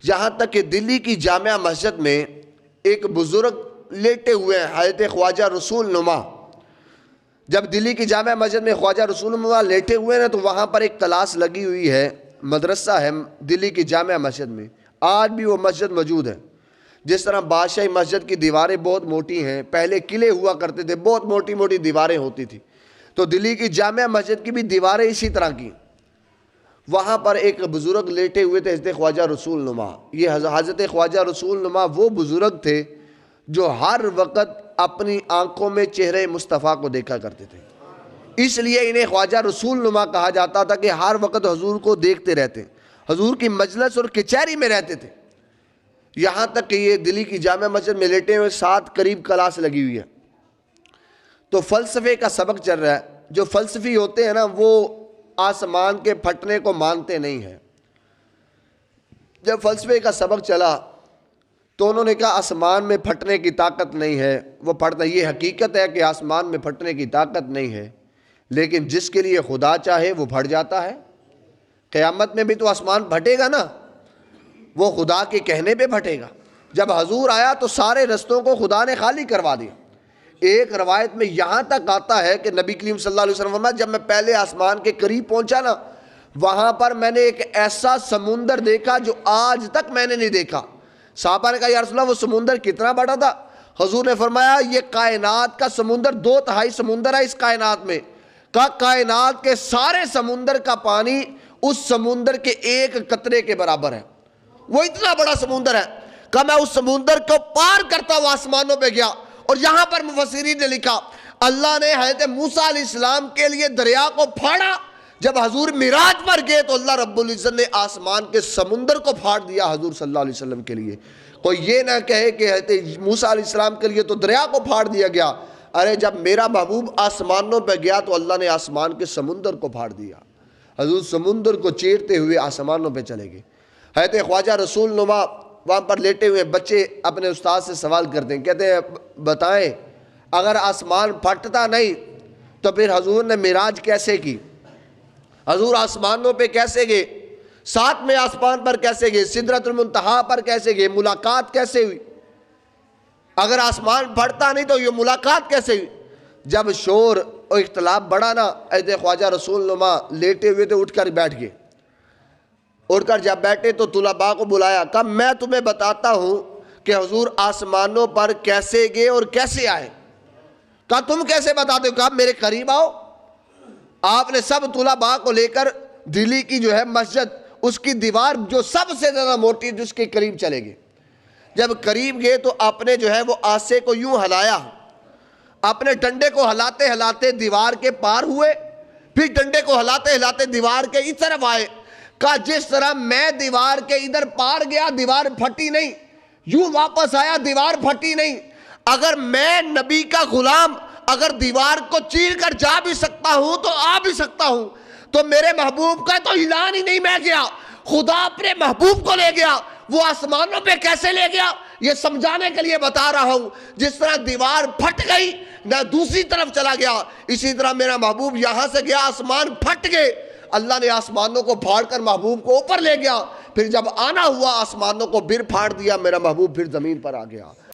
یہاں تک کہ دلی کی جامع مسجد میں ایک بزرگ لیٹے ہوئے ہیں، حضرت خواجہ رسول نما۔ جب دلی کی جامع مسجد میں خواجہ رسول نما لیٹے ہوئے ہیں تو وہاں پر ایک کلاس لگی ہوئی ہے، مدرسہ ہے دلی کی جامع مسجد میں، آج بھی وہ مسجد موجود ہے۔ جس طرح بادشاہی مسجد کی دیواریں بہت موٹی ہیں، پہلے قلعے ہوا کرتے تھے، بہت موٹی موٹی دیواریں ہوتی تھی، تو دلی کی جامع مسجد کی بھی دیواریں اسی طرح کی۔ وہاں پر ایک بزرگ لیٹے ہوئے تھے، حضرت خواجہ رسول نما۔ یہ حضرت خواجہ رسول نما وہ بزرگ تھے جو ہر وقت اپنی آنکھوں میں چہرے مصطفیٰ کو دیکھا کرتے تھے، اس لیے انہیں خواجہ رسول نما کہا جاتا تھا کہ ہر وقت حضور کو دیکھتے رہتے، حضور کی مجلس اور کچہری میں رہتے تھے۔ یہاں تک کہ یہ دلی کی جامع مسجد میں لیٹے ہوئے 7 قریب کلاس لگی ہوئی ہے، تو فلسفے کا سبق چل رہا ہے۔ جو فلسفی ہوتے ہیں نا، وہ آسمان کے پھٹنے کو مانتے نہیں ہیں۔ جب فلسفے کا سبق چلا تو انہوں نے کہا آسمان میں پھٹنے کی طاقت نہیں ہے، وہ پھٹتا، یہ حقیقت ہے کہ آسمان میں پھٹنے کی طاقت نہیں ہے، لیکن جس کے لیے خدا چاہے وہ پھٹ جاتا ہے۔ قیامت میں بھی تو آسمان پھٹے گا نا، وہ خدا کے کہنے پہ پھٹے گا۔ جب حضور آیا تو سارے رستوں کو خدا نے خالی کروا دیا۔ ایک روایت میں یہاں تک آتا ہے کہ نبی کریم صلی اللہ علیہ وسلم فرمایا، جب میں پہلے آسمان کے قریب پہنچا نا، وہاں پر میں نے ایک ایسا سمندر دیکھا جو آج تک میں نے نہیں دیکھا۔ صحابہ نے کہا یا رسول اللہ وہ سمندر کتنا بڑا تھا؟ حضور نے فرمایا یہ کائنات کا سمندر 2/3 سمندر ہے اس کائنات میں۔ کہا کائنات کے سارے سمندر کا پانی اس سمندر کے ایک قطرے کے برابر ہے، وہ اتنا بڑا سمندر ہے۔ کہا میں اس سمندر کو پار کرتا ہوا آسمانوں پہ گیا، اور یہاں پر مفسرین نے لکھا اللہ نے حضرت موسیٰ علیہ السلام کے لیے دریا کو پھاڑا۔ جب حضور معراج پر گئے تو اللہ رب العزت نے آسمان کے سمندر کو پھاڑ دیا حضور صلی اللہ علیہ وسلم کے لیے۔ کوئی یہ نہ کہے کہ حضرت موسیٰ علیہ السلام کے لیے تو دریا کو پھاڑ دیا گیا، ارے جب میرا محبوب آسمانوں پہ گیا تو اللہ نے آسمان کے سمندر کو پھاڑ دیا۔ حضور سمندر کو چیرتے ہوئے آسمانوں پہ چلے گئے۔ حضرت خواجہ رسول نما وہاں پر لیٹے ہوئے، بچے اپنے استاد سے سوال کرتے ہیں، کہتے ہیں بتائیں اگر آسمان پھٹتا نہیں تو پھر حضور نے معراج کیسے کی؟ حضور آسمانوں پہ کیسے گئے؟ 7ویں آسمان پر کیسے گئے؟ سدرۃ المنتہا پر کیسے گئے؟ ملاقات کیسے ہوئی؟ اگر آسمان پھٹتا نہیں تو یہ ملاقات کیسے ہوئی؟ جب شور اور اختلاف بڑھا نا، حضرت خواجہ رسول نما لیٹے ہوئے تھے، اٹھ کر بیٹھ گئے۔ اٹھ کر جب بیٹھے تو طلباء کو بلایا، کہا میں تمہیں بتاتا ہوں کہ حضور آسمانوں پر کیسے گئے اور کیسے آئے۔ کہا تم کیسے بتاتے ہو؟ کہا میرے قریب آؤ۔ آپ نے سب طلباء کو لے کر دلی کی جو ہے مسجد، اس کی دیوار جو سب سے زیادہ موٹی جس کے قریب چلے گئے۔ جب قریب گئے تو آپ نے جو ہے وہ آسے کو یوں ہلایا، اپنے ڈنڈے کو ہلاتے ہلاتے دیوار کے پار ہوئے، پھر ڈنڈے کو ہلاتے ہلاتے دیوار کے اس طرف آئے۔ کہا جس طرح میں دیوار کے ادھر پار گیا دیوار پھٹی نہیں، یوں واپس آیا دیوار پھٹی نہیں۔ اگر میں نبی کا غلام اگر دیوار کو چیر کر جا بھی سکتا ہوں تو آ بھی سکتا ہوں، تو میرے محبوب کا تو اعلان ہی نہیں میں گیا، خدا اپنے محبوب کو لے گیا، وہ آسمانوں پہ کیسے لے گیا یہ سمجھانے کے لیے بتا رہا ہوں۔ جس طرح دیوار پھٹ گئی نہ دوسری طرف چلا گیا، اسی طرح میرا محبوب یہاں سے گیا، آسمان پھٹ گئے، اللہ نے آسمانوں کو پھاڑ کر محبوب کو اوپر لے گیا، پھر جب آنا ہوا آسمانوں کو پھر پھاڑ دیا، میرا محبوب پھر زمین پر آ گیا۔